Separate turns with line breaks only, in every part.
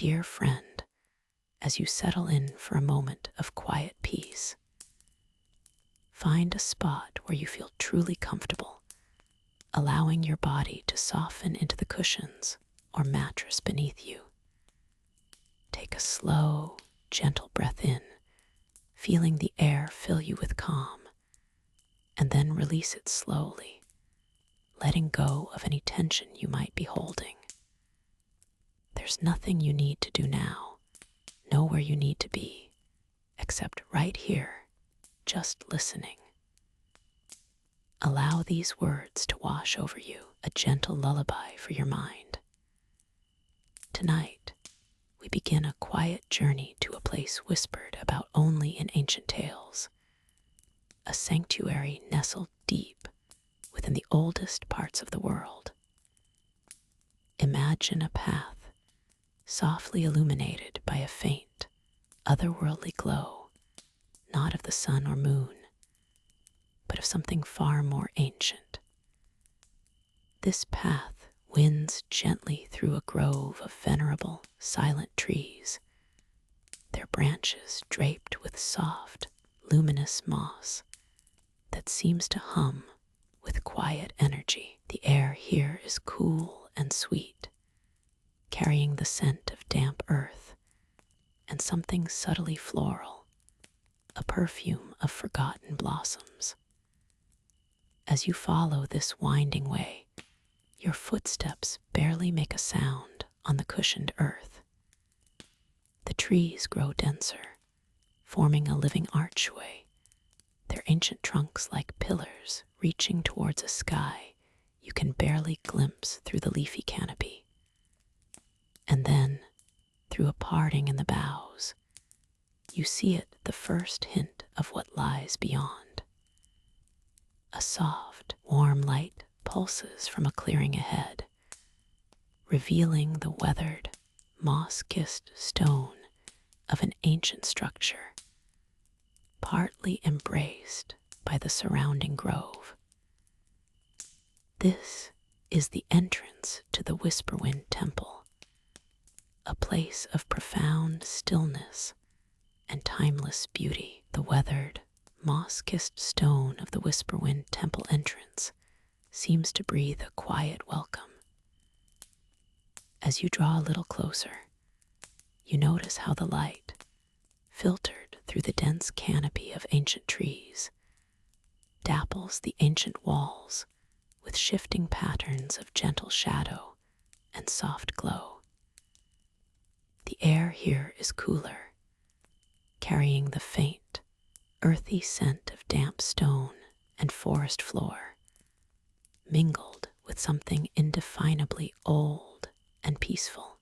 dear friend as you settle in for a moment of quiet peace. Find a spot where you feel truly comfortable, allowing your body to soften into the cushions or mattress beneath you. Take a slow, gentle breath in, feeling the air fill you with calm, and then release it slowly, letting go of any tension you might be holding. There's nothing you need to do now, nowhere you need to be, except right here, just listening. Allow these words to wash over you, a gentle lullaby for your mind. Tonight, we begin a quiet journey to a place whispered about only in ancient tales, a sanctuary nestled deep within the oldest parts of the world. Imagine a path softly illuminated by a faint, otherworldly glow, not of the sun or moon, but of something far more ancient. This path winds gently through a grove of venerable, silent trees, their branches draped with soft, luminous moss that seems to hum with quiet energy. The air here is cool and sweet, carrying the scent of damp earth and something subtly floral, a perfume of forgotten blossoms. As you follow this winding way, your footsteps barely make a sound on the cushioned earth. The trees grow denser, forming a living archway, their ancient trunks like pillars reaching towards a sky you can barely glimpse through the leafy canopy. And then, through a parting in the boughs, you see it, the first hint of what lies beyond. A soft, warm light pulses from a clearing ahead, revealing the weathered, moss-kissed stone of an ancient structure, partly embraced by the surrounding grove. This is the entrance to the Whisperwind Temple, a place of profound stillness and timeless beauty. The weathered, moss-kissed stone of the Whisperwind Temple entrance seems to breathe a quiet welcome. As you draw a little closer, you notice how the light, filtered through the dense canopy of ancient trees, dapples the ancient walls with shifting patterns of gentle shadow and soft glow. The air here is cooler, carrying the faint, earthy scent of damp stone and forest floor, mingled with something indefinably old and peaceful.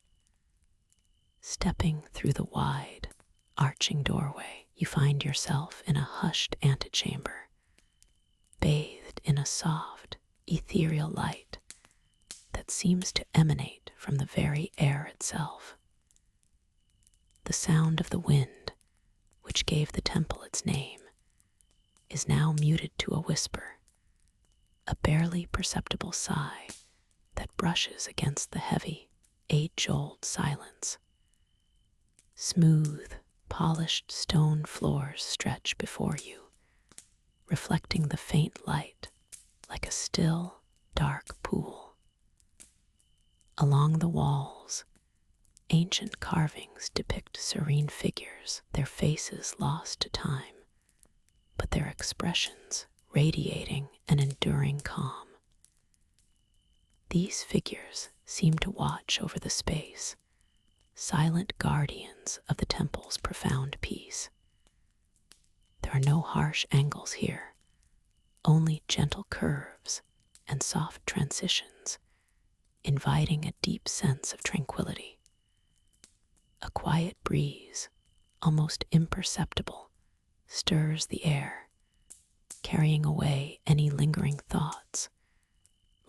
Stepping through the wide, arching doorway, you find yourself in a hushed antechamber, bathed in a soft, ethereal light that seems to emanate from the very air itself. The sound of the wind, which gave the temple its name, is now muted to a whisper, a barely perceptible sigh that brushes against the heavy, age-old silence. Smooth, polished stone floors stretch before you, reflecting the faint light like a still, dark pool. Along the walls, ancient carvings depict serene figures, their faces lost to time, but their expressions radiating an enduring calm. These figures seem to watch over the space, silent guardians of the temple's profound peace. There are no harsh angles here, only gentle curves and soft transitions, inviting a deep sense of tranquility. A quiet breeze, almost imperceptible, stirs the air, carrying away any lingering thoughts,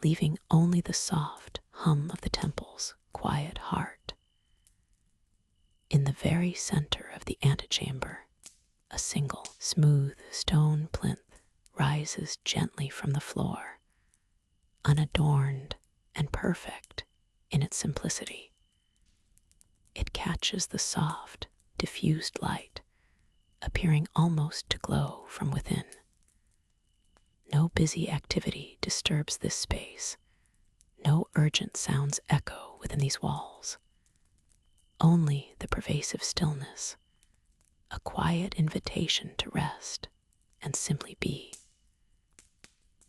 leaving only the soft hum of the temple's quiet heart. In the very center of the antechamber, a single, smooth stone plinth rises gently from the floor, unadorned and perfect in its simplicity. It catches the soft, diffused light, appearing almost to glow from within. No busy activity disturbs this space. No urgent sounds echo within these walls. Only the pervasive stillness, a quiet invitation to rest and simply be.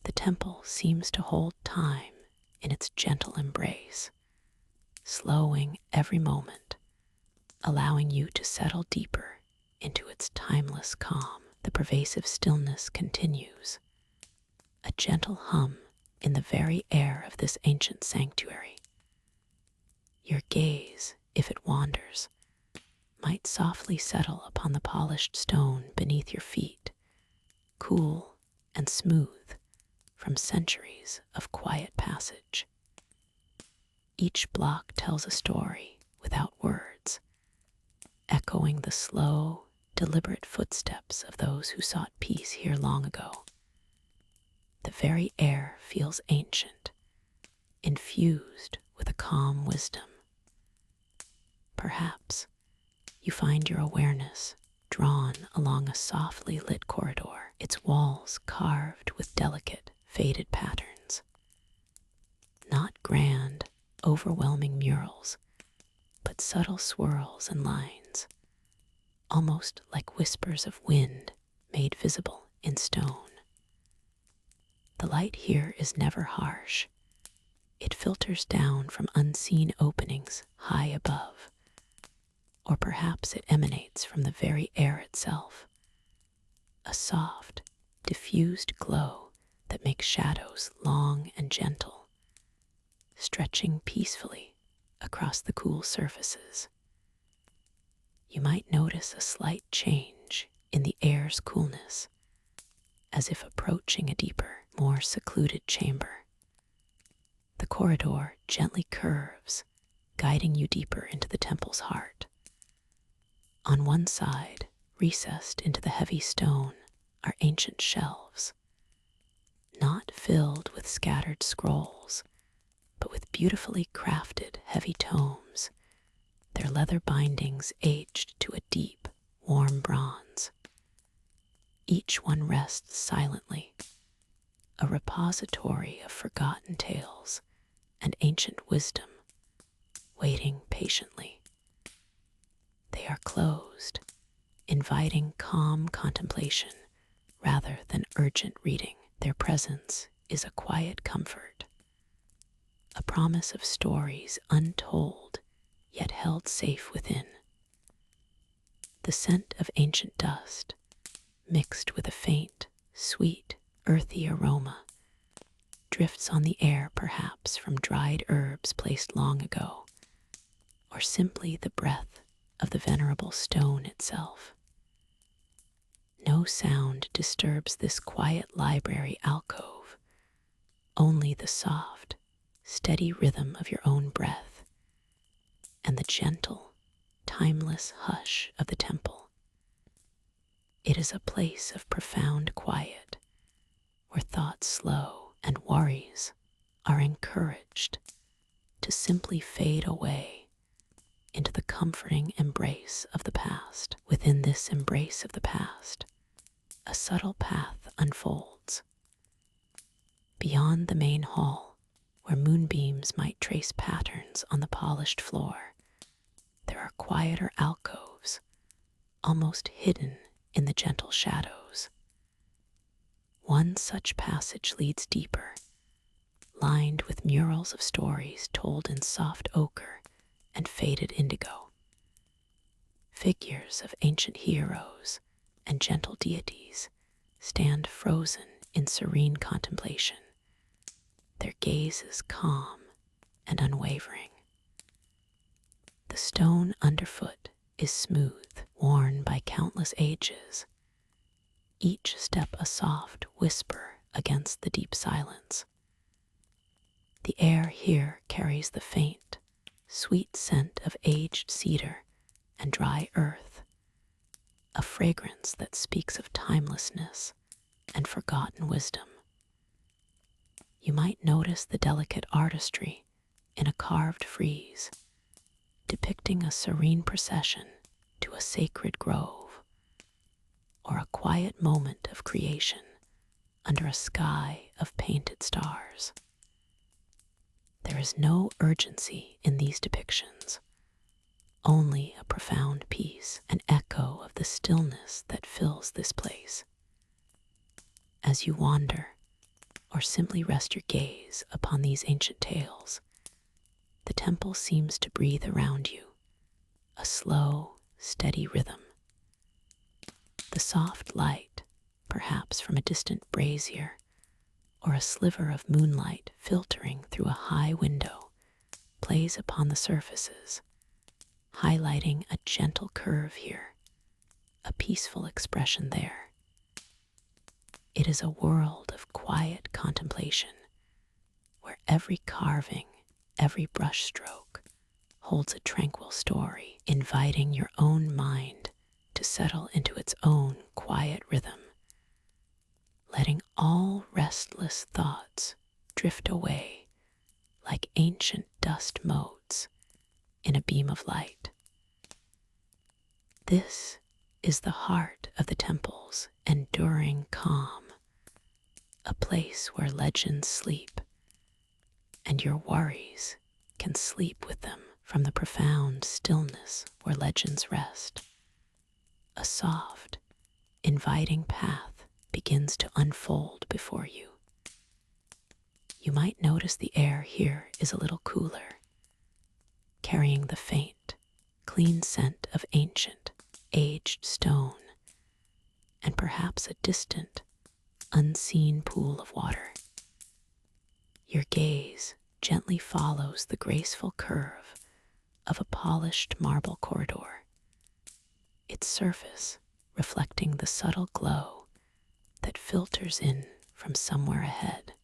The temple seems to hold time in its gentle embrace, slowing every moment, allowing you to settle deeper into its timeless calm. The pervasive stillness continues, a gentle hum in the very air of this ancient sanctuary. Your gaze, if it wanders, might softly settle upon the polished stone beneath your feet, cool and smooth from centuries of quiet passage. Each block tells a story without words, echoing the slow, deliberate footsteps of those who sought peace here long ago. The very air feels ancient, infused with a calm wisdom. Perhaps you find your awareness drawn along a softly lit corridor, its walls carved with delicate, faded patterns. Not grand, overwhelming murals, but subtle swirls and lines, almost like whispers of wind made visible in stone. The light here is never harsh. It filters down from unseen openings high above, or perhaps it emanates from the very air itself, a soft, diffused glow that makes shadows long and gentle, stretching peacefully across the cool surfaces. You might notice a slight change in the air's coolness, as if approaching a deeper, more secluded chamber. The corridor gently curves, guiding you deeper into the temple's heart. On one side, recessed into the heavy stone, are ancient shelves, not filled with scattered scrolls, but with beautifully crafted heavy tomes, their leather bindings aged to a deep, warm bronze. Each one rests silently, a repository of forgotten tales and ancient wisdom, waiting patiently. They are closed, inviting calm contemplation rather than urgent reading. Their presence is a quiet comfort, a promise of stories untold yet held safe within. The scent of ancient dust, mixed with a faint, sweet, earthy aroma, drifts on the air perhaps from dried herbs placed long ago, or simply the breath of the venerable stone itself. No sound disturbs this quiet library alcove, only the soft, steady rhythm of your own breath and the gentle, timeless hush of the temple. It is a place of profound quiet, where thoughts slow and worries are encouraged to simply fade away into the comforting embrace of the past. Within this embrace of the past, a subtle path unfolds. Beyond the main hall, where moonbeams might trace patterns on the polished floor, there are quieter alcoves, almost hidden in the gentle shadows. One such passage leads deeper, lined with murals of stories told in soft ochre and faded indigo. Figures of ancient heroes and gentle deities stand frozen in serene contemplation, their gazes calm and unwavering. The stone underfoot is smooth, worn by countless ages, each step a soft whisper against the deep silence. The air here carries the faint, sweet scent of aged cedar and dry earth, a fragrance that speaks of timelessness and forgotten wisdom. You might notice the delicate artistry in a carved frieze, depicting a serene procession to a sacred grove, or a quiet moment of creation under a sky of painted stars. There is no urgency in these depictions, only a profound peace, an echo of the stillness that fills this place. As you wander, or simply rest your gaze upon these ancient tales, the temple seems to breathe around you, a slow, steady rhythm. The soft light, perhaps from a distant brazier, or a sliver of moonlight filtering through a high window, plays upon the surfaces, highlighting a gentle curve here, a peaceful expression there. It is a world of quiet contemplation, where every carving, every brushstroke holds a tranquil story, inviting your own mind to settle into its own quiet rhythm, letting all restless thoughts drift away like ancient dust motes in a beam of light. This is the heart of the temple's enduring calm, a place where legends sleep, and your worries can sleep with them. From the profound stillness where legends rest, a soft, inviting path begins to unfold before you. You might notice the air here is a little cooler, carrying the faint, clean scent of ancient, aged stone, and perhaps a distant, unseen pool of water. Your gaze gently follows the graceful curve of a polished marble corridor, its surface reflecting the subtle glow that filters in from somewhere ahead.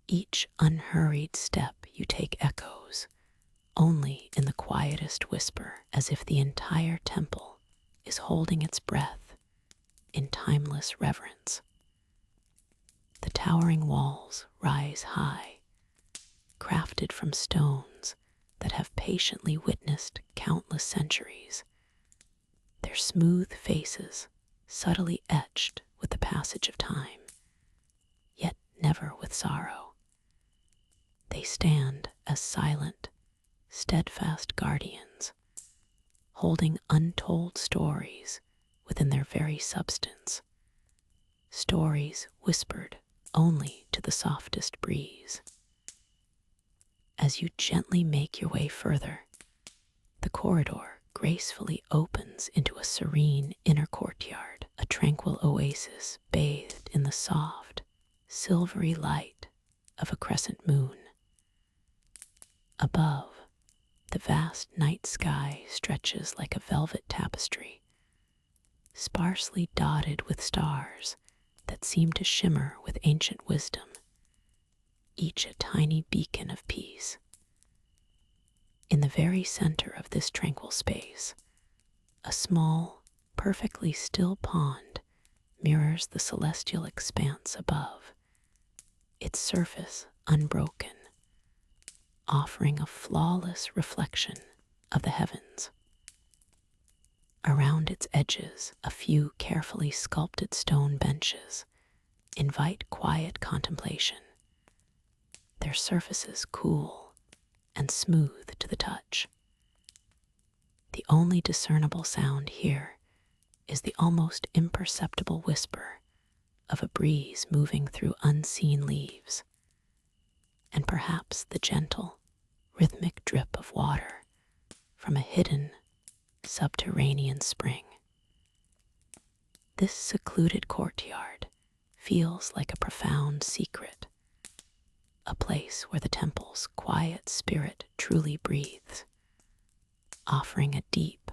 Each unhurried step you take echoes only in the quietest whisper, as if the entire temple is holding its breath in timeless reverence. The towering walls rise high, crafted from stones that have patiently witnessed countless centuries, their smooth faces subtly etched with the passage of time, yet never with sorrow. They stand as silent, steadfast guardians, holding untold stories within their very substance, stories whispered only to the softest breeze. As you gently make your way further, the corridor gracefully opens into a serene inner courtyard, a tranquil oasis bathed in the soft, silvery light of a crescent moon. Above, the vast night sky stretches like a velvet tapestry, sparsely dotted with stars that seem to shimmer with ancient wisdom, each a tiny beacon of peace. In the very center of this tranquil space, a small, perfectly still pond mirrors the celestial expanse above, its surface unbroken, offering a flawless reflection of the heavens. Around its edges, a few carefully sculpted stone benches invite quiet contemplation, their surfaces cool and smooth to the touch. The only discernible sound here is the almost imperceptible whisper of a breeze moving through unseen leaves, and perhaps the gentle, rhythmic drip of water from a hidden, subterranean spring. This secluded courtyard feels like a profound secret, a place where the temple's quiet spirit truly breathes, offering a deep,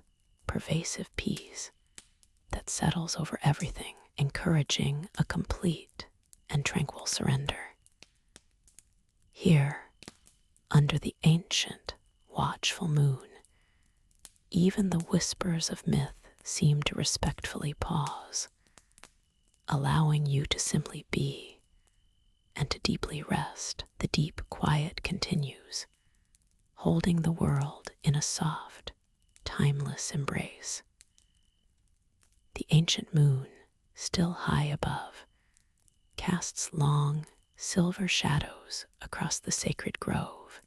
pervasive peace that settles over everything, encouraging a complete and tranquil surrender. Here, under the ancient, watchful moon, even the whispers of myth seem to respectfully pause, allowing you to simply be and to deeply rest. The deep quiet continues, holding the world in a soft, timeless embrace. The ancient moon, still high above, casts long, silver shadows across the sacred grove,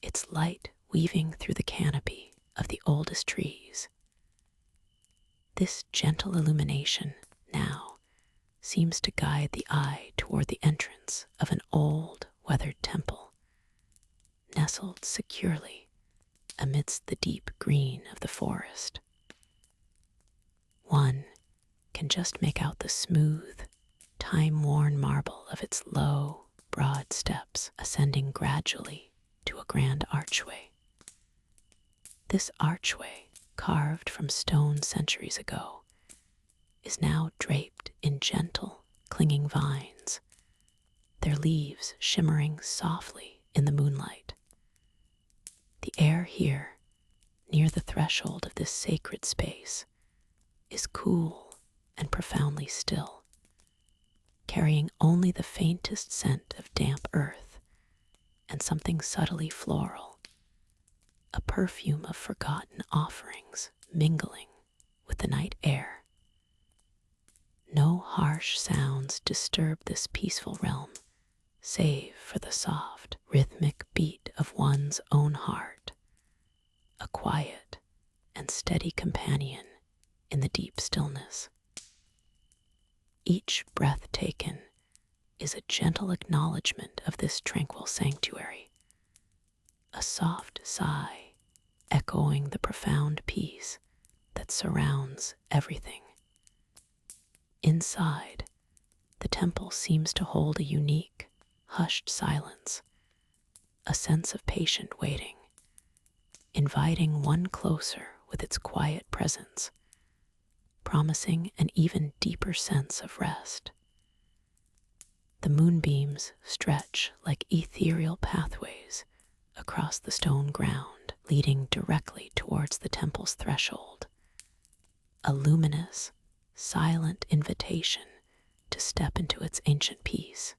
its light weaving through the canopy of the oldest trees. This gentle illumination now seems to guide the eye toward the entrance of an old, weathered temple, nestled securely amidst the deep green of the forest. One can just make out the smooth, time-worn marble of its low, broad steps ascending gradually to a grand archway. This archway, carved from stone centuries ago, is now draped in gentle, clinging vines, their leaves shimmering softly in the moonlight. The air here, near the threshold of this sacred space, is cool and profoundly still, carrying only the faintest scent of damp earth and something subtly floral, a perfume of forgotten offerings mingling with the night air. No harsh sounds disturb this peaceful realm, save for the soft, rhythmic beat of one's own heart, a quiet and steady companion in the deep stillness. Each breath taken is a gentle acknowledgement of this tranquil sanctuary, a soft sigh echoing the profound peace that surrounds everything. Inside, the temple seems to hold a unique, hushed silence, a sense of patient waiting, inviting one closer with its quiet presence, promising an even deeper sense of rest. The moonbeams stretch like ethereal pathways across the stone ground, leading directly towards the temple's threshold, a luminous, silent invitation to step into its ancient peace.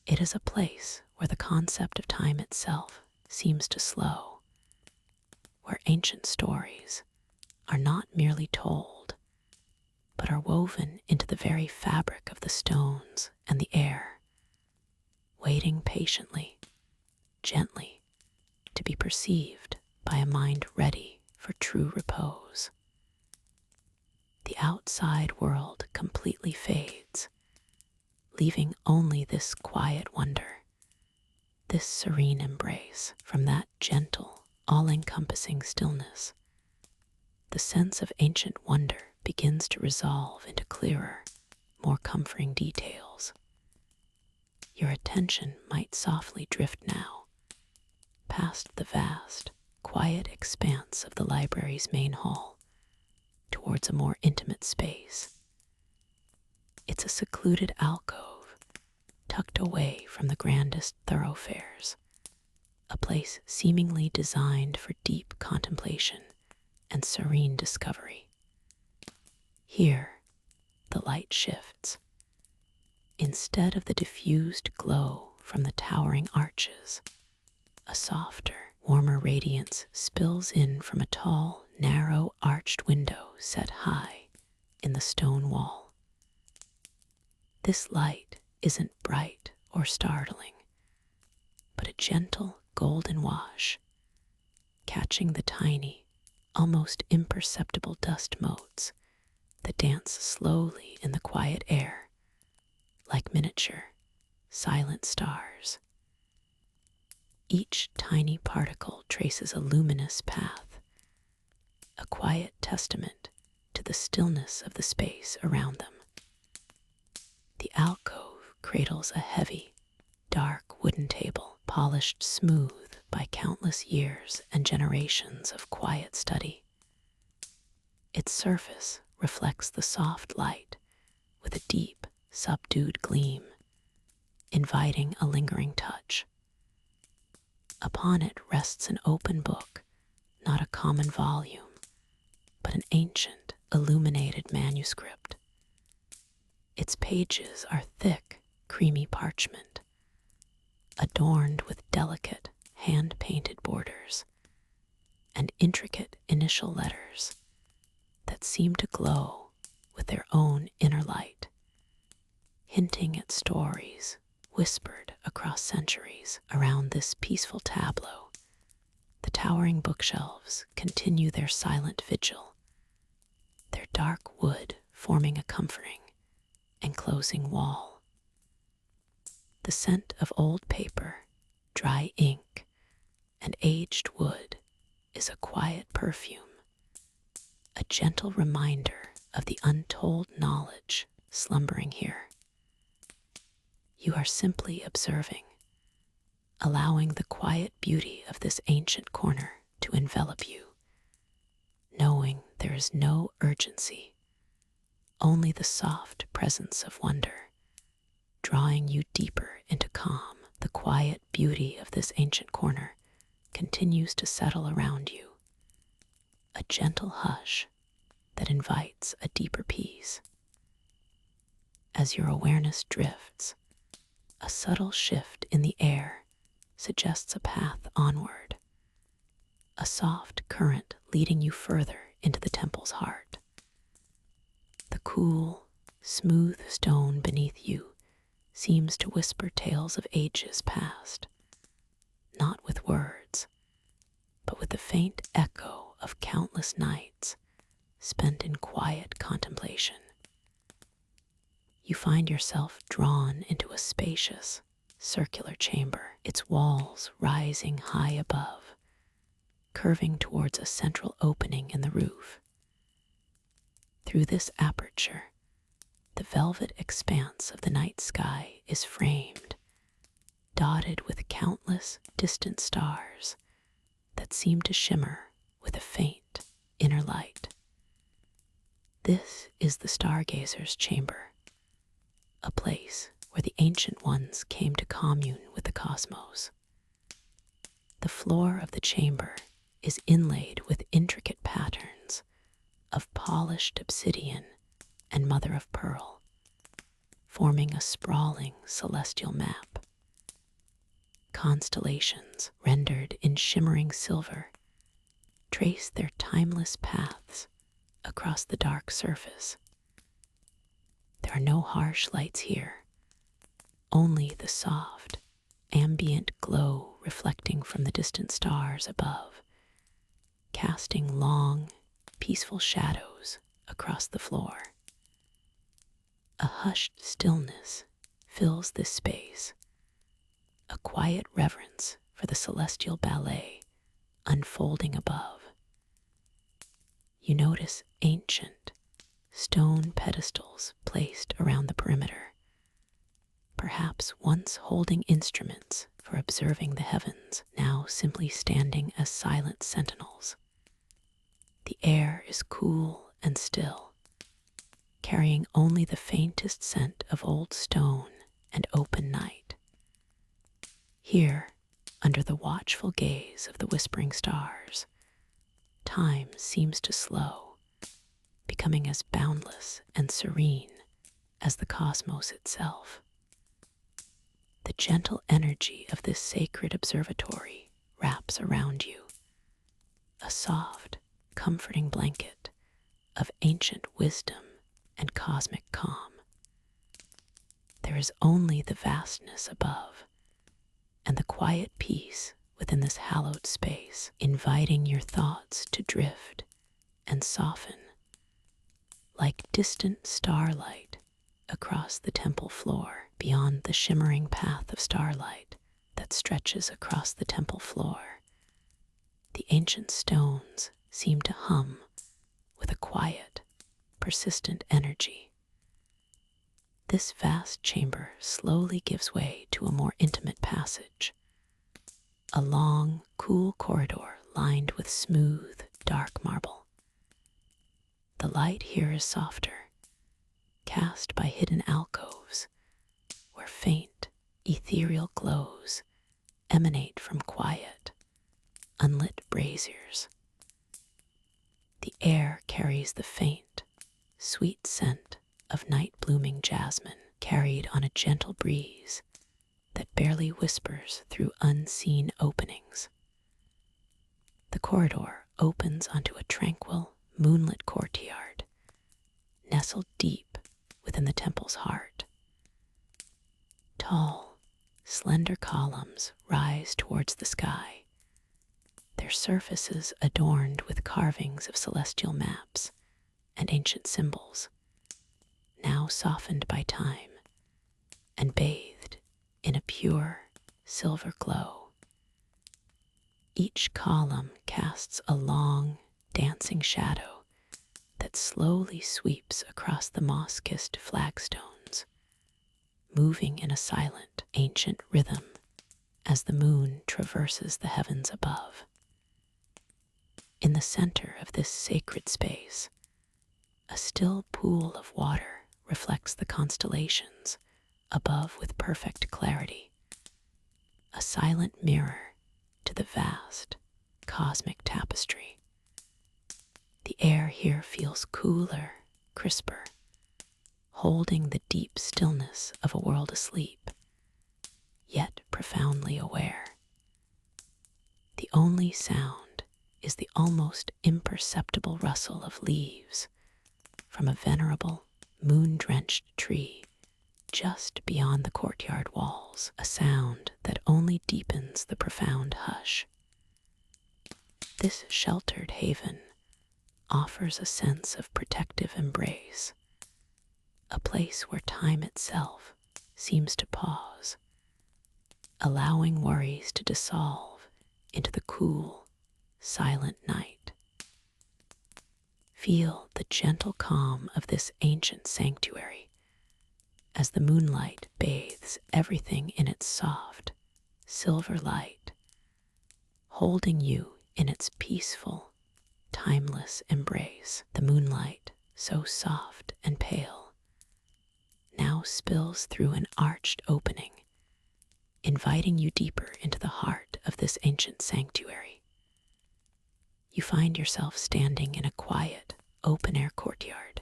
It is a place where the concept of time itself seems to slow, where ancient stories are not merely told, but are woven into the very fabric of the stones and the air, waiting patiently, gently, to be perceived by a mind ready for true repose. The outside world completely fades, leaving only this quiet wonder, this serene embrace from that gentle, all-encompassing stillness. The sense of ancient wonder begins to resolve into clearer, more comforting details. Your attention might softly drift now, past the vast, quiet expanse of the library's main hall, towards a more intimate space. It's a secluded alcove, tucked away from the grandest thoroughfares, a place seemingly designed for deep contemplation and serene discovery. Here, the light shifts. Instead of the diffused glow from the towering arches, a softer, warmer radiance spills in from a tall, narrow, arched window set high in the stone wall. This light isn't bright or startling, but a gentle golden wash, catching the tiny, almost imperceptible dust motes that dance slowly in the quiet air, like miniature, silent stars. Each tiny particle traces a luminous path, a quiet testament to the stillness of the space around them. The alcove cradles a heavy, dark wooden table, polished smooth by countless years and generations of quiet study. Its surface reflects the soft light with a deep, subdued gleam, inviting a lingering touch. Upon it rests an open book, not a common volume, but an ancient, illuminated manuscript. Its pages are thick, creamy parchment, adorned with delicate, hand-painted borders and intricate initial letters that seem to glow with their own inner light, hinting at stories whispered across centuries. Around this peaceful tableau, the towering bookshelves continue their silent vigil, their dark wood forming a comforting, enclosing wall. The scent of old paper, dry ink, and aged wood is a quiet perfume, a gentle reminder of the untold knowledge slumbering here. You are simply observing, allowing the quiet beauty of this ancient corner to envelop you, knowing there is no urgency, only the soft presence of wonder, drawing you deeper into calm. The quiet beauty of this ancient corner continues to settle around you, a gentle hush that invites a deeper peace. As your awareness drifts, a subtle shift in the air suggests a path onward, a soft current leading you further into the temple's heart. The cool, smooth stone beneath you seems to whisper tales of ages past, not with words, but with the faint echo of countless nights spent in quiet contemplation. You find yourself drawn into a spacious, circular chamber, its walls rising high above, curving towards a central opening in the roof. Through this aperture, the velvet expanse of the night sky is framed, dotted with countless distant stars that seem to shimmer with a faint inner light. This is the Stargazer's chamber, a place where the ancient ones came to commune with the cosmos. The floor of the chamber is inlaid with intricate patterns of polished obsidian and mother of pearl, forming a sprawling celestial map. Constellations, rendered in shimmering silver, trace their timeless paths across the dark surface. There are no harsh lights here, only the soft, ambient glow reflecting from the distant stars above, casting long, peaceful shadows across the floor. A hushed stillness fills this space, a quiet reverence for the celestial ballet unfolding above. You notice ancient, stone pedestals placed around the perimeter, perhaps once holding instruments for observing the heavens, now simply standing as silent sentinels. The air is cool and still, carrying only the faintest scent of old stone and open night. Here, under the watchful gaze of the whispering stars, time seems to slow, becoming as boundless and serene as the cosmos itself. The gentle energy of this sacred observatory wraps around you, a soft, comforting blanket of ancient wisdom and cosmic calm. There is only the vastness above and the quiet peace within this hallowed space, inviting your thoughts to drift and soften like distant starlight across the temple floor. Beyond the shimmering path of starlight that stretches across the temple floor, the ancient stones seem to hum with a quiet, persistent energy. This vast chamber slowly gives way to a more intimate passage, a long, cool corridor lined with smooth, dark marble. The light here is softer, cast by hidden alcoves, where faint, ethereal glows emanate from quiet, unlit braziers. The air carries the faint, sweet scent of night-blooming jasmine, carried on a gentle breeze that barely whispers through unseen openings. The corridor opens onto a tranquil, moonlit courtyard, nestled deep within the temple's heart. Tall, slender columns rise towards the sky, their surfaces adorned with carvings of celestial maps and ancient symbols, now softened by time and bathed in a pure silver glow. Each column casts a long, dancing shadow that slowly sweeps across the moss-kissed flagstones, moving in a silent, ancient rhythm as the moon traverses the heavens above. In the center of this sacred space, a still pool of water reflects the constellations above with perfect clarity, a silent mirror to the vast cosmic tapestry. The air here feels cooler, crisper, holding the deep stillness of a world asleep, yet profoundly aware. The only sound is the almost imperceptible rustle of leaves from a venerable, moon-drenched tree just beyond the courtyard walls, a sound that only deepens the profound hush. This sheltered haven offers a sense of protective embrace, a place where time itself seems to pause, allowing worries to dissolve into the cool, silent night. Feel the gentle calm of this ancient sanctuary as the moonlight bathes everything in its soft, silver light, holding you in its peaceful, timeless embrace. The moonlight, so soft and pale, now spills through an arched opening, inviting you deeper into the heart of this ancient sanctuary. You find yourself standing in a quiet, open-air courtyard,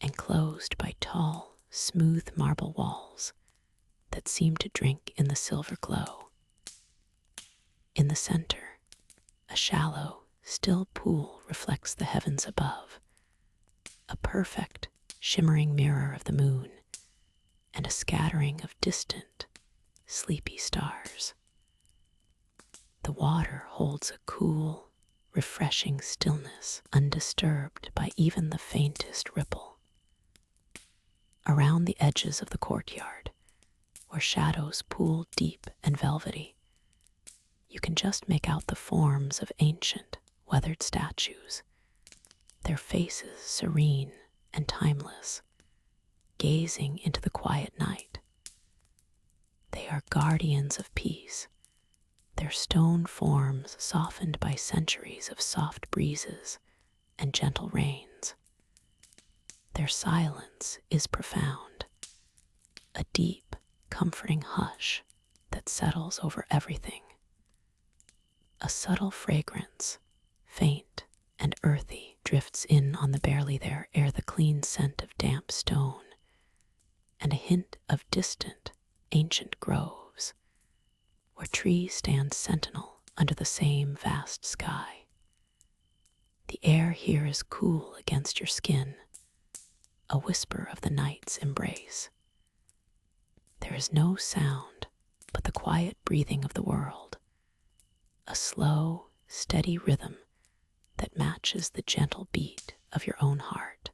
enclosed by tall, smooth marble walls that seem to drink in the silver glow. In the center, a shallow, still pool reflects the heavens above, a perfect, shimmering mirror of the moon and a scattering of distant, sleepy stars. The water holds a cool, refreshing stillness, undisturbed by even the faintest ripple. Around the edges of the courtyard, where shadows pool deep and velvety, you can just make out the forms of ancient, weathered statues, their faces serene and timeless, gazing into the quiet night. They are guardians of peace, their stone forms softened by centuries of soft breezes and gentle rains. Their silence is profound, a deep, comforting hush that settles over everything. A subtle fragrance, faint and earthy, drifts in on the barely there ere the clean scent of damp stone, and a hint of distant, ancient groves, where trees stand sentinel under the same vast sky. The air here is cool against your skin, a whisper of the night's embrace. There is no sound but the quiet breathing of the world, a slow, steady rhythm that matches the gentle beat of your own heart.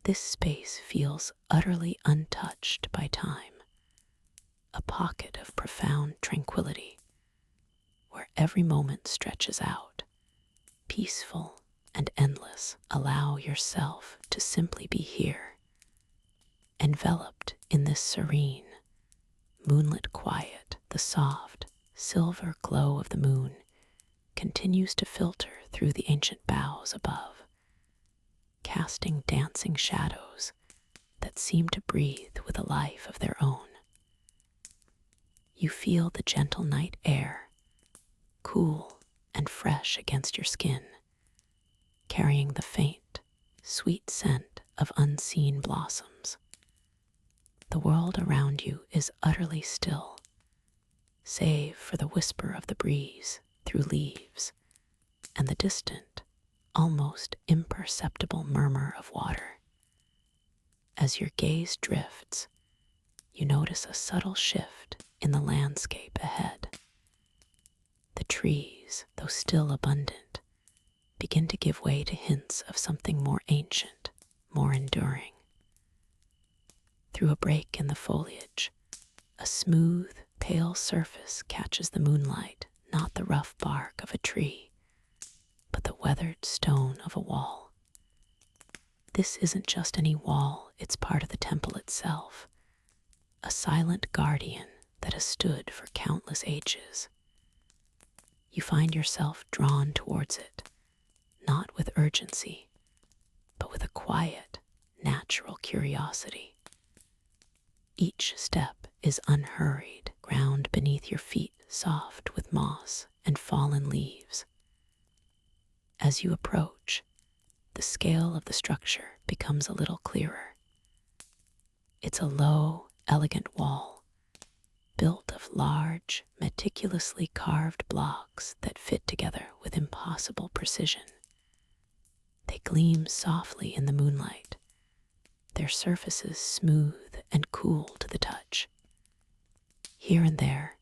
This space feels utterly untouched by time, a pocket of profound tranquility, where every moment stretches out, peaceful and endless. Allow yourself to simply be here, enveloped in this serene, moonlit quiet. The soft, silver glow of the moon continues to filter through the ancient boughs above, casting dancing shadows that seem to breathe with a life of their own. You feel the gentle night air, cool and fresh against your skin, carrying the faint, sweet scent of unseen blossoms. The world around you is utterly still, save for the whisper of the breeze through leaves and the distant, almost imperceptible murmur of water. As your gaze drifts, you notice a subtle shift in the landscape ahead. The trees, though still abundant, begin to give way to hints of something more ancient, more enduring. Through a break in the foliage, a smooth, pale surface catches the moonlight, not the rough bark of a tree, but the weathered stone of a wall. This isn't just any wall, it's part of the temple itself, a silent guardian that has stood for countless ages. You find yourself drawn towards it, not with urgency, but with a quiet, natural curiosity. Each step is unhurried, ground beneath your feet soft with moss and fallen leaves. As you approach, the scale of the structure becomes a little clearer. It's a low, elegant wall, built of large, meticulously carved blocks that fit together with impossible precision. They gleam softly in the moonlight, their surfaces smooth and cool to the touch. Here and there,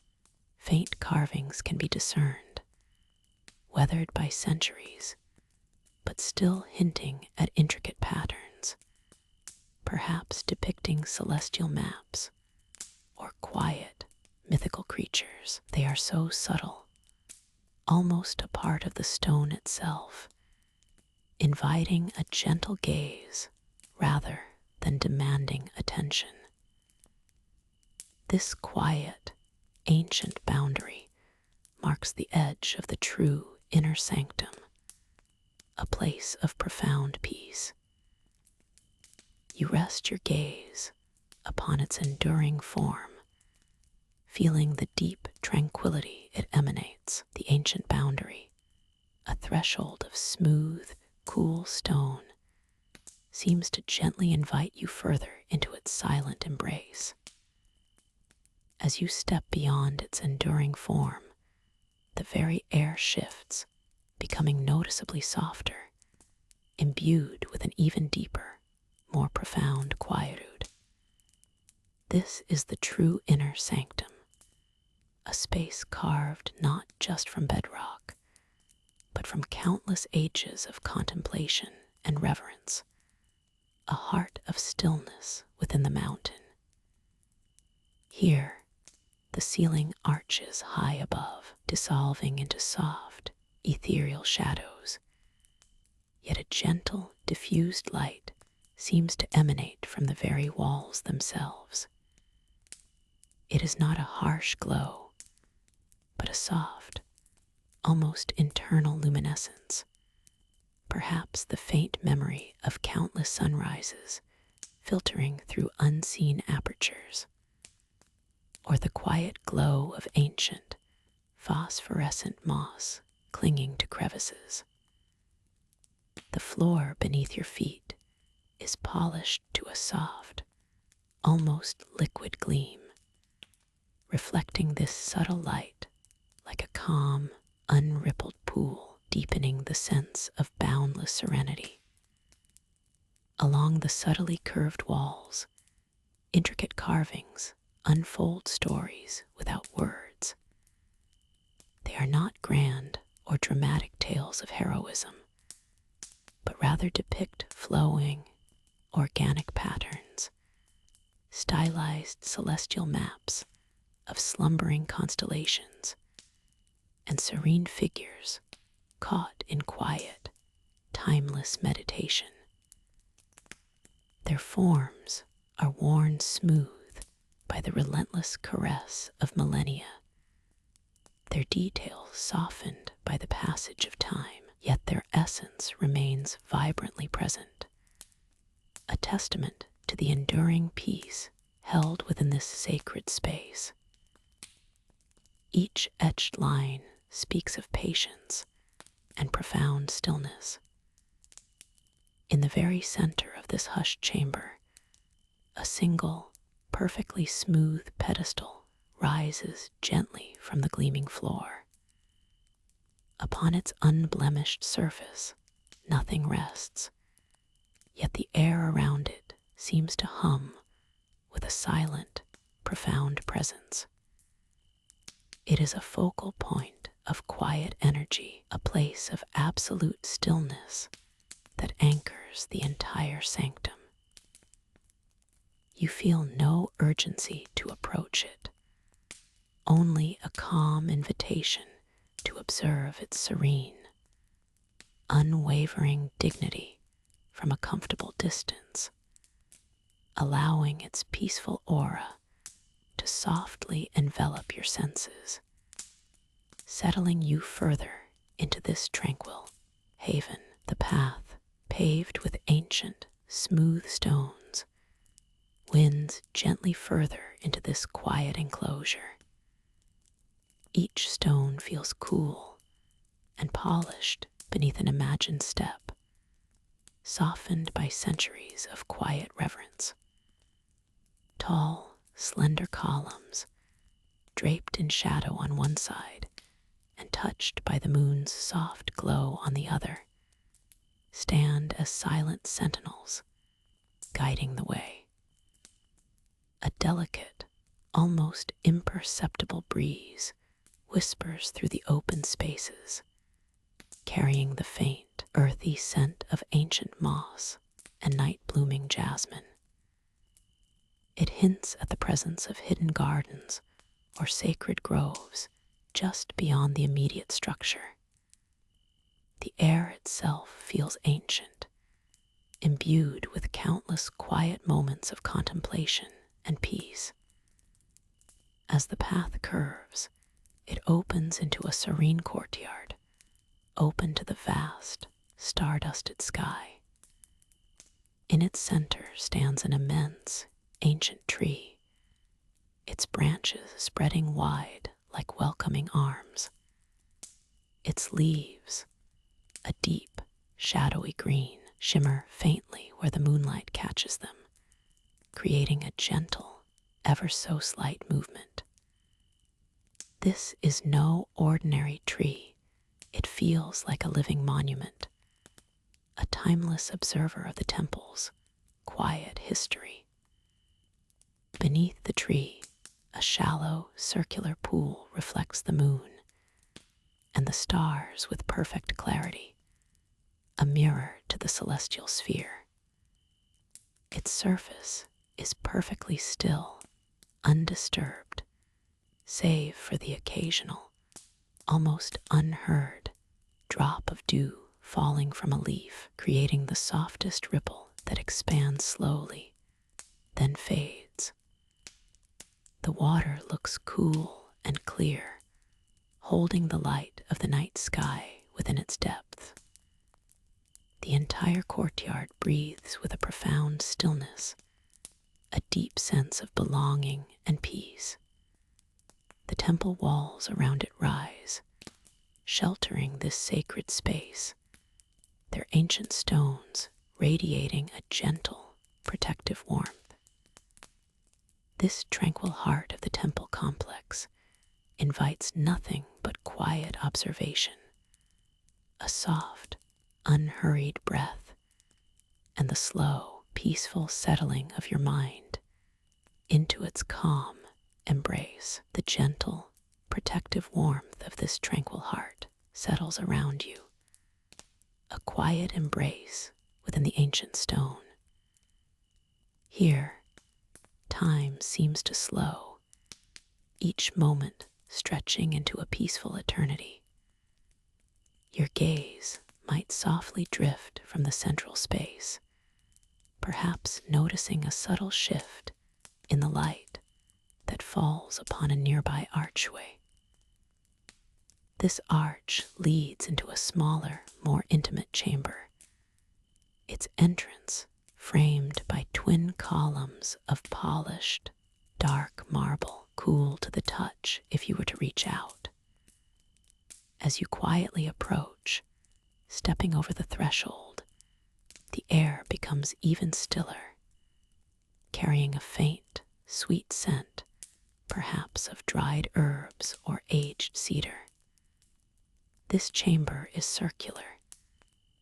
faint carvings can be discerned, weathered by centuries, but still hinting at intricate patterns, perhaps depicting celestial maps or quiet, mythical creatures. They are so subtle, almost a part of the stone itself, inviting a gentle gaze rather than demanding attention. This quiet, ancient boundary marks the edge of the true inner sanctum, a place of profound peace. You rest your gaze upon its enduring form, feeling the deep tranquility it emanates. The ancient boundary, a threshold of smooth, cool stone, seems to gently invite you further into its silent embrace. As you step beyond its enduring form, the very air shifts, becoming noticeably softer, imbued with an even deeper, more profound quietude. This is the true inner sanctum, a space carved not just from bedrock, but from countless ages of contemplation and reverence, a heart of stillness within the mountain. Here, the ceiling arches high above, dissolving into soft, ethereal shadows, yet a gentle, diffused light seems to emanate from the very walls themselves. It is not a harsh glow, but a soft, almost internal luminescence, perhaps the faint memory of countless sunrises filtering through unseen apertures, or the quiet glow of ancient, phosphorescent moss clinging to crevices. The floor beneath your feet is polished to a soft, almost liquid gleam, reflecting this subtle light like a calm, unrippled pool, deepening the sense of boundless serenity. Along the subtly curved walls, intricate carvings unfold stories without words. They are not grand or dramatic tales of heroism, but rather depict flowing, organic patterns, stylized celestial maps of slumbering constellations, and serene figures caught in quiet, timeless meditation. Their forms are worn smooth by the relentless caress of millennia, their details softened by the passage of time, yet their essence remains vibrantly present, a testament to the enduring peace held within this sacred space. Each etched line speaks of patience and profound stillness. In the very center of this hushed chamber, a single, perfectly smooth pedestal rises gently from the gleaming floor. Upon its unblemished surface, nothing rests, yet the air around it seems to hum with a silent, profound presence. It is a focal point of quiet energy, a place of absolute stillness that anchors the entire sanctum. You feel no urgency to approach it, only a calm invitation to observe its serene, unwavering dignity from a comfortable distance, allowing its peaceful aura to softly envelop your senses, settling you further into this tranquil haven. The path, paved with ancient, smooth stones, winds gently further into this quiet enclosure. Each stone feels cool and polished beneath an imagined step, softened by centuries of quiet reverence. Tall, slender columns, draped in shadow on one side and touched by the moon's soft glow on the other, stand as silent sentinels, guiding the way. A delicate, almost imperceptible breeze whispers through the open spaces, carrying the faint, earthy scent of ancient moss and night-blooming jasmine. It hints at the presence of hidden gardens or sacred groves just beyond the immediate structure. The air itself feels ancient, imbued with countless quiet moments of contemplation and peace. As the path curves, it opens into a serene courtyard, open to the vast, star-dusted sky. In its center stands an immense, ancient tree, its branches spreading wide like welcoming arms. Its leaves, a deep, shadowy green, shimmer faintly where the moonlight catches them, creating a gentle, ever so slight movement. This is no ordinary tree. It feels like a living monument, a timeless observer of the temple's quiet history. Beneath the tree, a shallow, circular pool reflects the moon and the stars with perfect clarity, a mirror to the celestial sphere. Its surface is perfectly still, undisturbed, save for the occasional, almost unheard drop of dew falling from a leaf, creating the softest ripple that expands slowly, then fades. The water looks cool and clear, holding the light of the night sky within its depth. The entire courtyard breathes with a profound stillness, a deep sense of belonging and peace. The temple walls around it rise, sheltering this sacred space, their ancient stones radiating a gentle, protective warmth. This tranquil heart of the temple complex invites nothing but quiet observation, a soft, unhurried breath, and the slow, peaceful settling of your mind into its calm embrace. The gentle, protective warmth of this tranquil heart settles around you, a quiet embrace within the ancient stone. Here, time seems to slow, each moment stretching into a peaceful eternity. Your gaze might softly drift from the central space, perhaps noticing a subtle shift in the light that falls upon a nearby archway. This arch leads into a smaller, more intimate chamber, its entrance framed by twin columns of polished, dark marble, cool to the touch if you were to reach out. As you quietly approach, stepping over the threshold, the air becomes even stiller, carrying a faint, sweet scent, perhaps of dried herbs or aged cedar. This chamber is circular,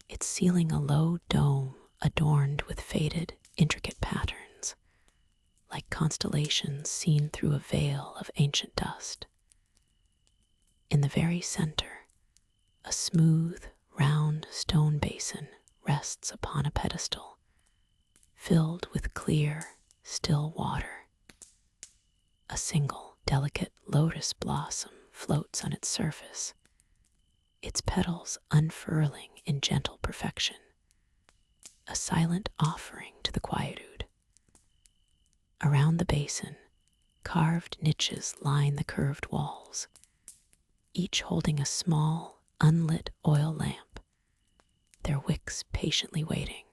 its ceiling a low dome adorned with faded, intricate patterns, like constellations seen through a veil of ancient dust. In the very center, a smooth, round stone basin rests upon a pedestal, filled with clear, still water. A single, delicate lotus blossom floats on its surface, its petals unfurling in gentle perfection, a silent offering to the quietude. Around the basin, carved niches line the curved walls, each holding a small, unlit oil lamp, their wicks patiently waiting.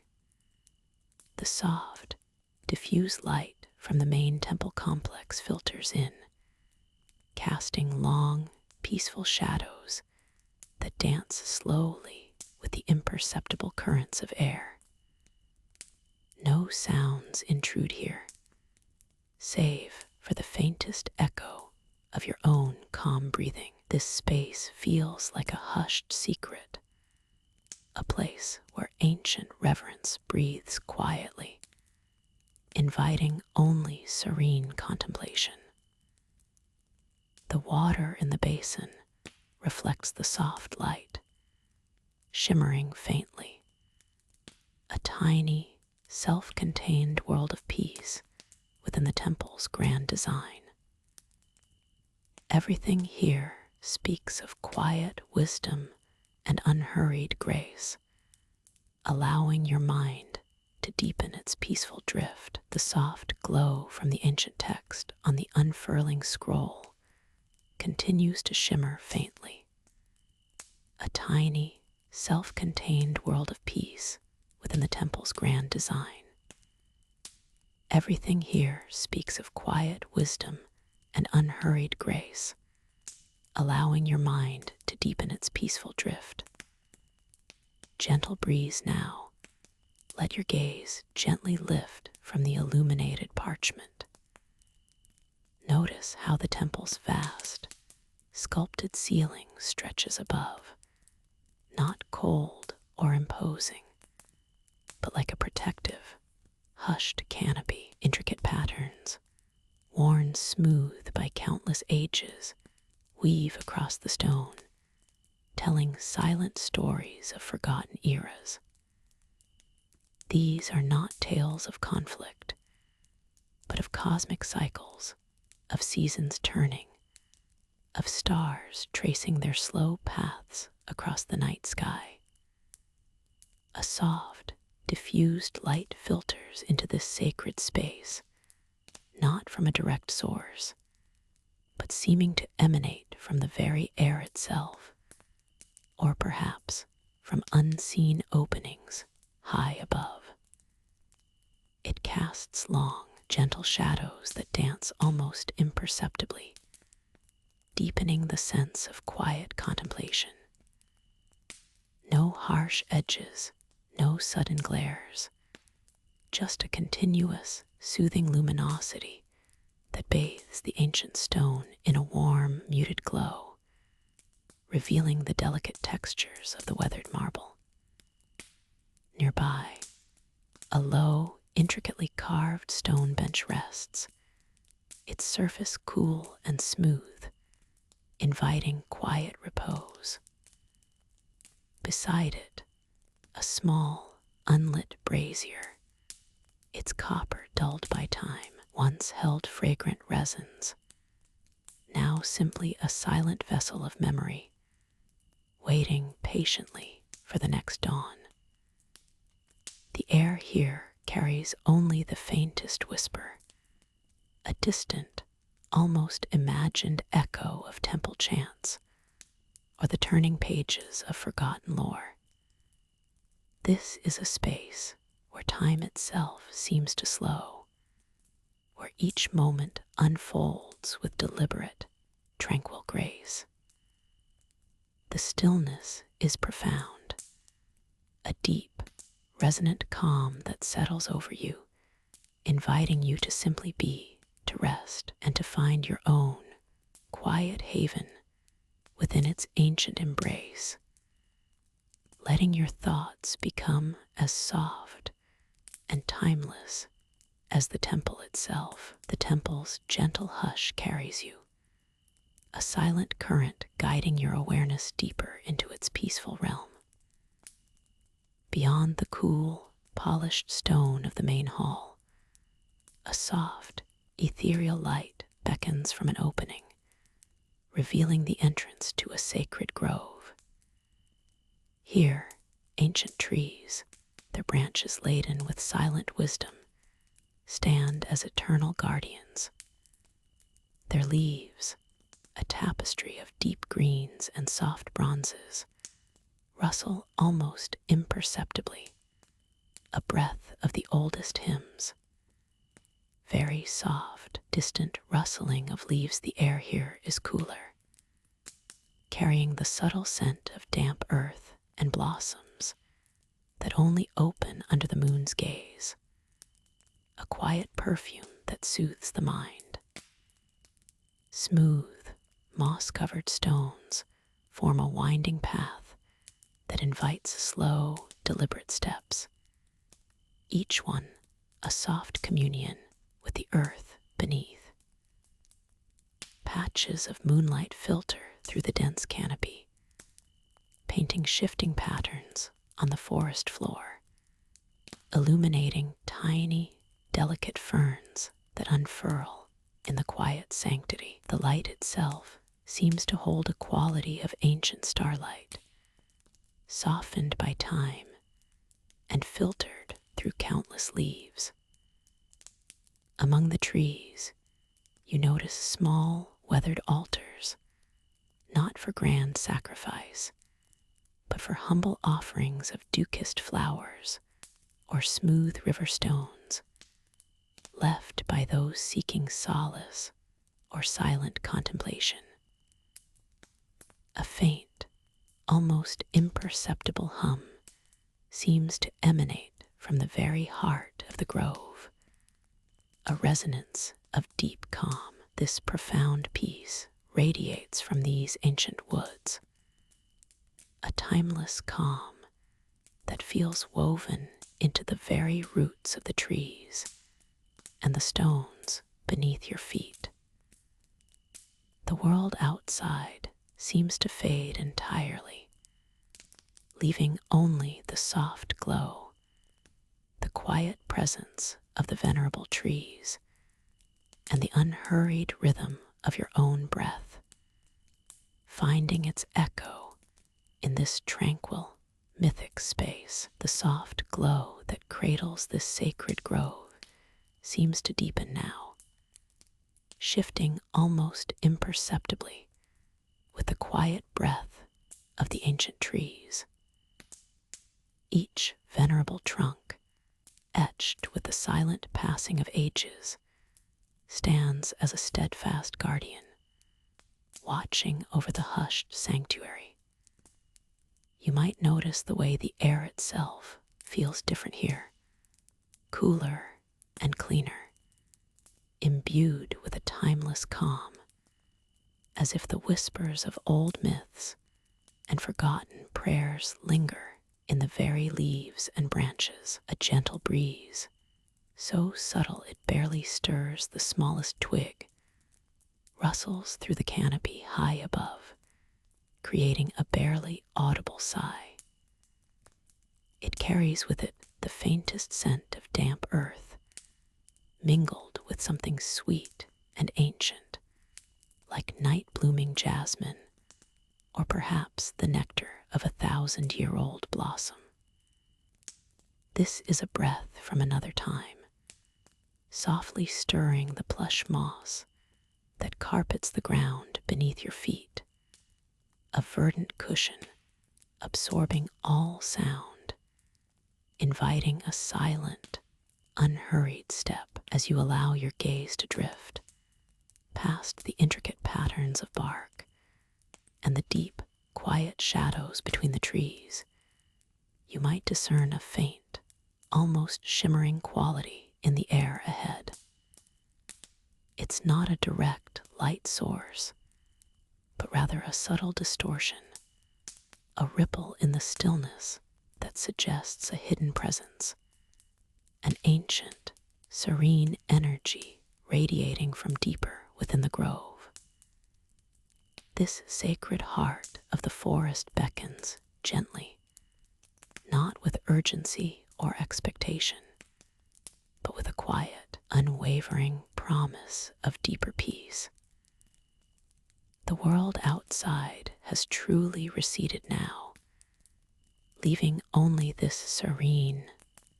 The soft, diffuse light from the main temple complex filters in, casting long, peaceful shadows that dance slowly with the imperceptible currents of air. No sounds intrude here, save for the faintest echo of your own calm breathing. This space feels like a hushed secret, a place where ancient reverence breathes quietly, inviting only serene contemplation. The water in the basin reflects the soft light, shimmering faintly, a tiny, self-contained world of peace within the temple's grand design. Everything here speaks of quiet wisdom and unhurried grace, allowing your mind to deepen its peaceful drift. The soft glow from the ancient text on the unfurling scroll continues to shimmer faintly, a tiny, self-contained world of peace within the temple's grand design. Everything here speaks of quiet wisdom and unhurried grace, allowing your mind to deepen its peaceful drift. Gentle breeze now, let your gaze gently lift from the illuminated parchment. Notice how the temple's vast, sculpted ceiling stretches above, not cold or imposing, but like a protective, hushed canopy. Intricate patterns, worn smooth by countless ages, weave across the stone, telling silent stories of forgotten eras. These are not tales of conflict, but of cosmic cycles, of seasons turning, of stars tracing their slow paths across the night sky. A soft, diffused light filters into this sacred space, not from a direct source, but seeming to emanate from the very air itself, or perhaps from unseen openings high above. It casts long, gentle shadows that dance almost imperceptibly, deepening the sense of quiet contemplation. No harsh edges, no sudden glares, just a continuous, soothing luminosity that bathes the ancient stone in a warm, muted glow, revealing the delicate textures of the weathered marble. Nearby, a low, intricately carved stone bench rests, its surface cool and smooth, inviting quiet repose. Beside it, a small, unlit brazier, its copper dulled by time, once held fragrant resins, now simply a silent vessel of memory, waiting patiently for the next dawn. The air here carries only the faintest whisper, a distant, almost imagined echo of temple chants, or the turning pages of forgotten lore. This is a space where time itself seems to slow, where each moment unfolds with deliberate, tranquil grace. The stillness is profound, a deep, resonant calm that settles over you, inviting you to simply be to rest and to find your own quiet haven within its ancient embrace, letting your thoughts become as soft and timeless as the temple itself. The temple's gentle hush carries you, a silent current guiding your awareness deeper into its peaceful realm. Beyond the cool, polished stone of the main hall, a soft, ethereal light beckons from an opening, revealing the entrance to a sacred grove. Here, ancient trees, their branches laden with silent wisdom, stand as eternal guardians. Their leaves, a tapestry of deep greens and soft bronzes, rustle almost imperceptibly, a breath of the oldest hymns. Very soft, distant rustling of leaves. The air here is cooler, carrying the subtle scent of damp earth and blossoms that only open under the moon's gaze, a quiet perfume that soothes the mind. Smooth, moss-covered stones form a winding path that invites slow, deliberate steps, each one a soft communion with the earth beneath. Patches of moonlight filter through the dense canopy, painting shifting patterns on the forest floor, illuminating tiny, delicate ferns that unfurl in the quiet sanctity. The light itself seems to hold a quality of ancient starlight, softened by time and filtered through countless leaves. Among the trees, you notice small, weathered altars, not for grand sacrifice, but for humble offerings of dew-kissed flowers or smooth river stones, left by those seeking solace or silent contemplation. A faint, almost imperceptible hum seems to emanate from the very heart of the grove, a resonance of deep calm. This profound peace radiates from these ancient woods, a timeless calm that feels woven into the very roots of the trees and the stones beneath your feet. The world outside seems to fade entirely, leaving only the soft glow, the quiet presence of the venerable trees, and the unhurried rhythm of your own breath, finding its echo in this tranquil, mythic space. The soft glow that cradles this sacred grove seems to deepen now, shifting almost imperceptibly with the quiet breath of the ancient trees. Each venerable trunk, etched with the silent passing of ages, stands as a steadfast guardian, watching over the hushed sanctuary. You might notice the way the air itself feels different here, cooler and cleaner, imbued with a timeless calm, as if the whispers of old myths and forgotten prayers linger in the very leaves and branches. A gentle breeze, so subtle it barely stirs the smallest twig, rustles through the canopy high above, creating a barely audible sigh. It carries with it the faintest scent of damp earth, mingled with something sweet and ancient, like night-blooming jasmine, or perhaps the nectar of a 1,000-year-old blossom. This is a breath from another time, softly stirring the plush moss that carpets the ground beneath your feet, a verdant cushion absorbing all sound, inviting a silent, unhurried step as you allow your gaze to drift past the intricate patterns of bark and the deep, quiet shadows between the trees. You might discern a faint, almost shimmering quality in the air ahead. It's not a direct light source, but rather a subtle distortion, a ripple in the stillness that suggests a hidden presence, an ancient, serene energy radiating from deeper within the grove. This sacred heart of the forest beckons gently, not with urgency or expectation, but with a quiet, unwavering promise of deeper peace. The world outside has truly receded now, leaving only this serene,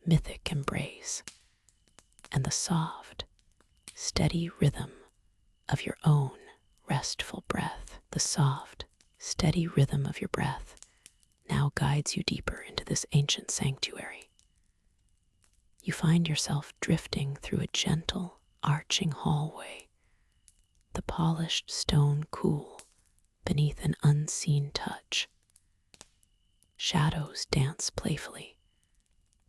mythic embrace and the soft, steady rhythm of your own restful breath. The soft, steady rhythm of your breath now guides you deeper into this ancient sanctuary. You find yourself drifting through a gentle, arching hallway, the polished stone cool beneath an unseen touch. Shadows dance playfully,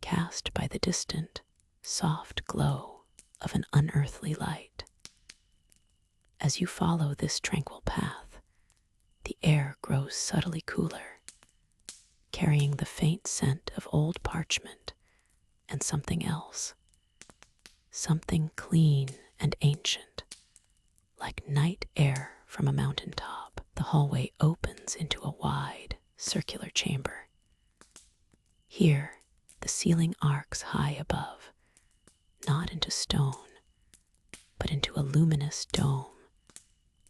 cast by the distant, soft glow of an unearthly light. As you follow this tranquil path, the air grows subtly cooler, carrying the faint scent of old parchment and something else, something clean and ancient, like night air from a mountaintop. The hallway opens into a wide, circular chamber. Here, the ceiling arcs high above, not into stone, but into a luminous dome,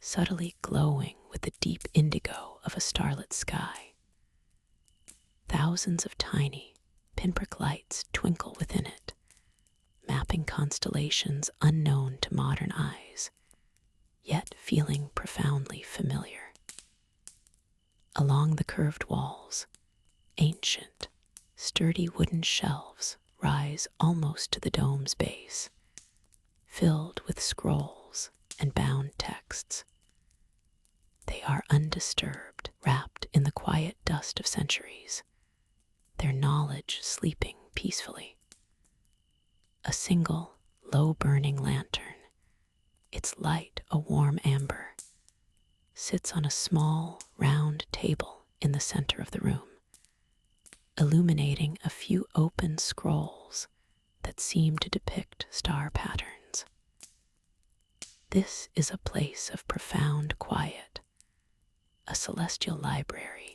subtly glowing with the deep indigo of a starlit sky. Thousands of tiny, pinprick lights twinkle within it, mapping constellations unknown to modern eyes, yet feeling profoundly familiar. Along the curved walls, ancient, sturdy wooden shelves rise almost to the dome's base, filled with scrolls and bound texts. They are undisturbed, wrapped in the quiet dust of centuries, their knowledge sleeping peacefully. A single, low-burning lantern, its light a warm amber, sits on a small, round table in the center of the room, illuminating a few open scrolls that seem to depict star patterns. This is a place of profound quiet, a celestial library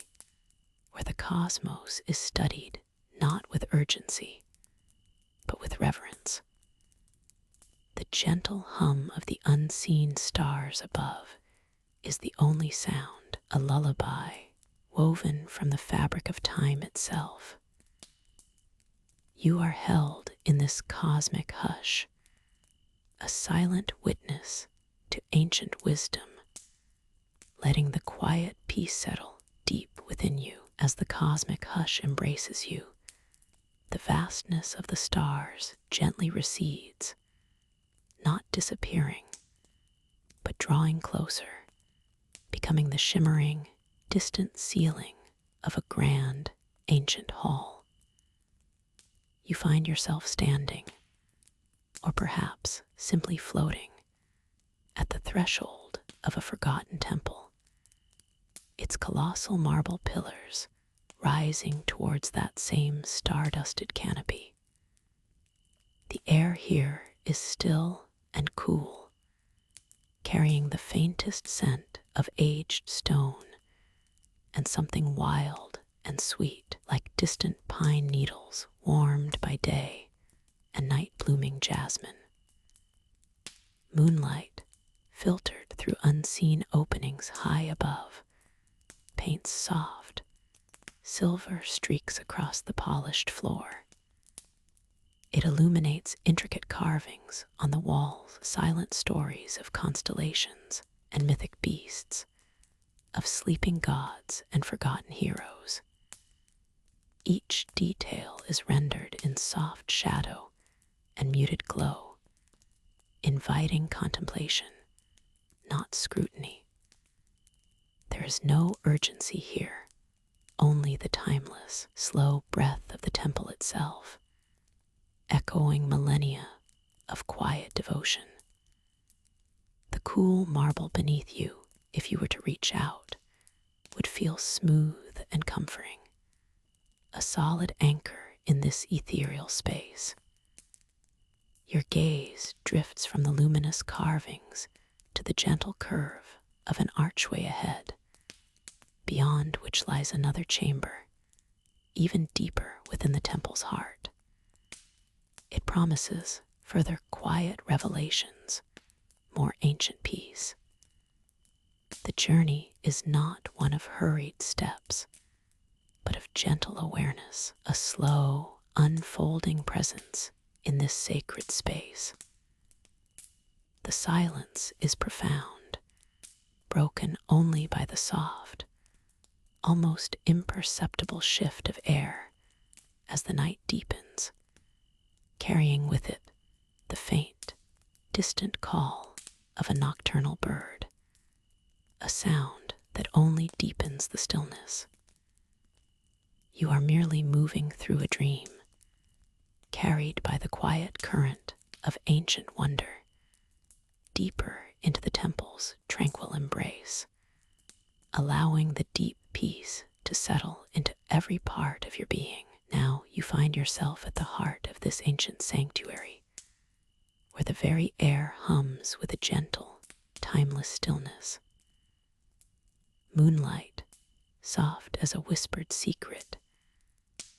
where the cosmos is studied not with urgency, but with reverence. The gentle hum of the unseen stars above is the only sound, a lullaby woven from the fabric of time itself. You are held in this cosmic hush, a silent witness to ancient wisdom, letting the quiet peace settle deep within you. As the cosmic hush embraces you, the vastness of the stars gently recedes, not disappearing, but drawing closer, becoming the shimmering, distant ceiling of a grand, ancient hall. You find yourself standing, or perhaps simply floating, at the threshold of a forgotten temple, its colossal marble pillars rising towards that same star-dusted canopy. The air here is still and cool, carrying the faintest scent of aged stone and something wild and sweet, like distant pine needles warmed by day and night-blooming jasmine. Moonlight, filtered through unseen openings high above, paints soft, silver streaks across the polished floor. It illuminates intricate carvings on the walls, silent stories of constellations and mythic beasts, of sleeping gods and forgotten heroes. Each detail is rendered in soft shadow and muted glow, inviting contemplation, not scrutiny. There is no urgency here, only the timeless, slow breath of the temple itself, echoing millennia of quiet devotion. The cool marble beneath you, if you were to reach out, would feel smooth and comforting, a solid anchor in this ethereal space. Your gaze drifts from the luminous carvings to the gentle curve of an archway ahead, beyond which lies another chamber, even deeper within the temple's heart. It promises further quiet revelations, more ancient peace. The journey is not one of hurried steps, but of gentle awareness, a slow, unfolding presence in this sacred space. The silence is profound, broken only by the soft, almost imperceptible shift of air as the night deepens, carrying with it the faint, distant call of a nocturnal bird, a sound that only deepens the stillness. You are merely moving through a dream, carried by the quiet current of ancient wonder, deeper into the temple's tranquil embrace, allowing the deep peace to settle into every part of your being. Now you find yourself at the heart of this ancient sanctuary, where the very air hums with a gentle, timeless stillness. Moonlight, soft as a whispered secret,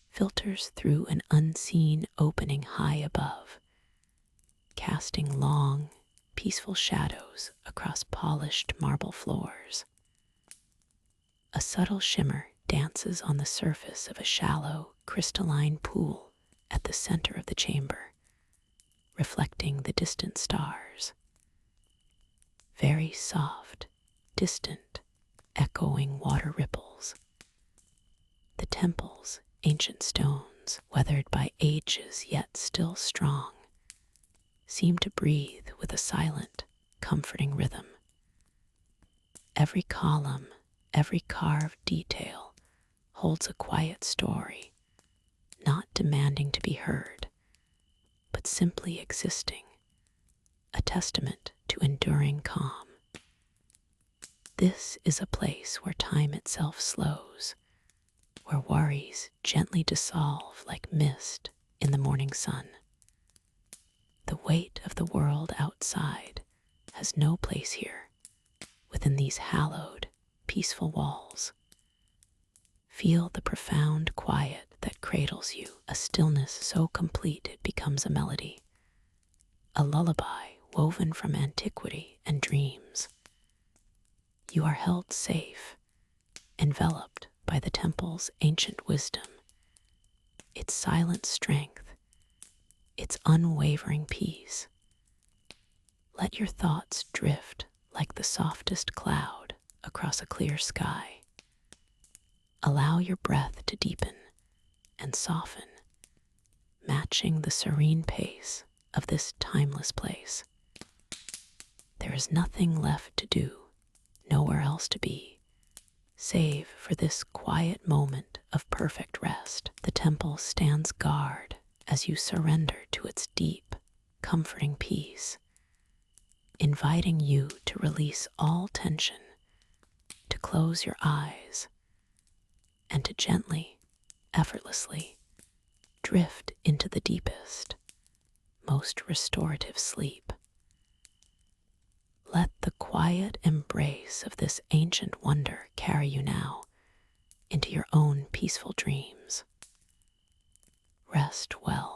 filters through an unseen opening high above, casting long, peaceful shadows across polished marble floors. A subtle shimmer dances on the surface of a shallow, crystalline pool at the center of the chamber, reflecting the distant stars. Very soft, distant, echoing water ripples. The temple's ancient stones, weathered by ages yet still strong, seem to breathe with a silent, comforting rhythm. Every column, every carved detail holds a quiet story, not demanding to be heard, but simply existing, a testament to enduring calm. This is a place where time itself slows, where worries gently dissolve like mist in the morning sun. The weight of the world outside has no place here, within these hallowed, peaceful walls. Feel the profound quiet that cradles you, a stillness so complete it becomes a melody, a lullaby woven from antiquity and dreams. You are held safe, enveloped by the temple's ancient wisdom, its silent strength, its unwavering peace. Let your thoughts drift like the softest cloud across a clear sky. Allow your breath to deepen and soften, matching the serene pace of this timeless place. There is nothing left to do, nowhere else to be, save for this quiet moment of perfect rest. The temple stands guard as you surrender to its deep, comforting peace, inviting you to release all tension, to close your eyes, and to gently, effortlessly drift into the deepest, most restorative sleep. Let the quiet embrace of this ancient wonder carry you now into your own peaceful dreams. Rest well.